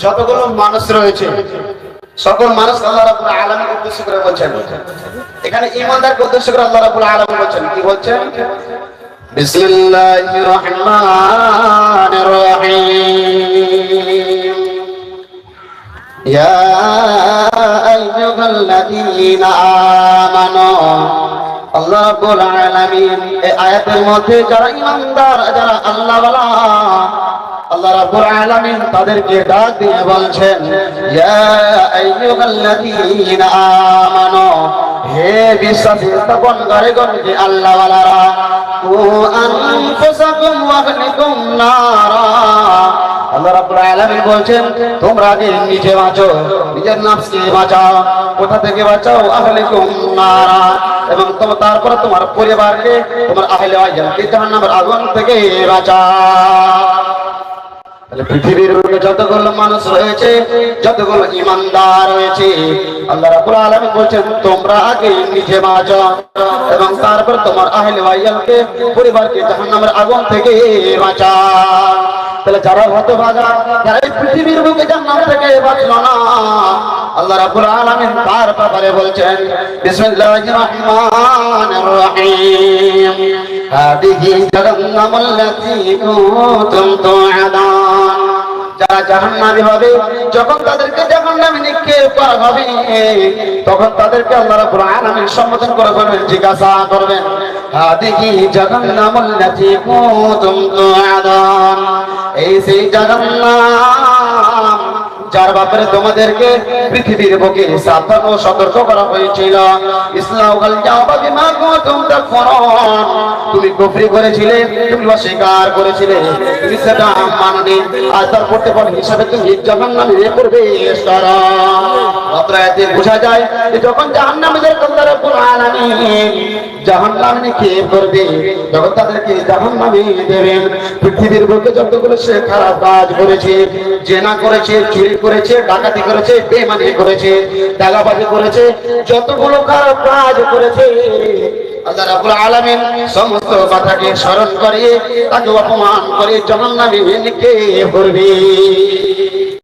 যতগুলো মানুষ রয়েছে সকল মানুষ আল্লাহ রাব্বুল আলামিনকে উদ্দেশ্য করে বলছেন। এখানে ঈমানদারকে উদ্দেশ্য করে আল্লাহ রাব্বুল আলামিন বলছেন, কি বলছেন? বিসমিল্লাহির রহমানির রহিম। ইয়া আইয়ুহাল্লাযীনা আমানু। আল্লাহ রাব্বুল আলামিন এই আয়াতের মধ্যে যারা ঈমানদার, যারা আল্লাহওয়ালা, আল্লাহ রাব্বুল আলামিন তাদেরকে ডাক দিয়ে বলছেন, ইয়া আইয়ুহাল্লাযীনা আমানু, হে বিশ্বাসী স্থাপন কারীগণ, হে আল্লাহওয়ালারা, কু আনফুসাকুম ওয়া আহলিকুম নারা। আল্লাহ রাব্বুল আলামিন বলছেন, তোমরা আগে নিজে বাঁচো, নিজের নফসকে বাঁচাও। কোথা থেকে বাঁচাও? আহলিকুম নারা, এবং তারপরে তোমার পরিবারকে, তোমার আহলে ওয়াইলকে জাহান্নামের আগুন থেকে বাঁচাও। পৃথিবীর বুকে যতগুলো মানুষ রয়েছে, যতগুলো ঈমানদার রয়েছে, আল্লাহ রাব্বুল আলামিন বলছেন, তোমরা আগে নিজে বাঁচো এবং তারপর তোমার আহলে ওয়াইলকে, পরিবারকে জাহান্নামের আগুন থেকে বাঁচাও। তাহলে যারা হতভাগা, যারা এই পৃথিবীর বুকে জাহান্নাম থেকে বাঁচলো না, আল্লাহ রাব্বুল আলামিন তার ব্যাপারে বলছেন, বিসমিল্লাহির রহমানির রহিম। হাদিহি জাহান্নামুল লাতী কুনতুম তুআদান। যারা জাহান্নামী হবে, যখন তাদেরকে জাহান্নামে নিক্ষেপ করা হবে, তখন তাদেরকে আল্লাহ রাব্বুল আলামিন সম্বোধন করে বলবেন, জিজ্ঞাসা করবেন, হাদিহি জাহান্নামুল লাতী কুনতুম তুআদান। এই সেই জাহান্নাম যার ব্যাপারে তোমাদেরকে পৃথিবীর বুকে সাবধান ও সতর্ক করা হয়েছিল। ইসলাউল জাওবা বিমা কুনতুম তাকফুরুন। তুমি কুফরি করেছিলে, তুমি অস্বীকার করেছিলে, তুমি সেটা মাননি, আজ তার প্রতিফল হিসাবে তুমি জাহান্নামে প্রবেশ করো। অতএব বোঝা যায় যে যখন জাহান্নামীদের আল্লাহ রাব্বুল আলামিন জাহান্নামে নিক্ষেপ করবে, যখন তাদেরকে জাহান্নামে দেবেন, পৃথিবীর বুকে যতগুলো সে খারাপ কাজ করেছে, জেনা করেছে, চুরি করেছে, ডাকাতি করেছে, বেঈমানি করেছে, দাগাবাজি করেছে, যতগুলো খারাপ কাজ করেছে, আল্লাহ রাব্বুল আলামিন সমস্ত কথাকে স্মরণ করে তাকে অপমান করে জাহান্নামে নিক্ষেপ করবে।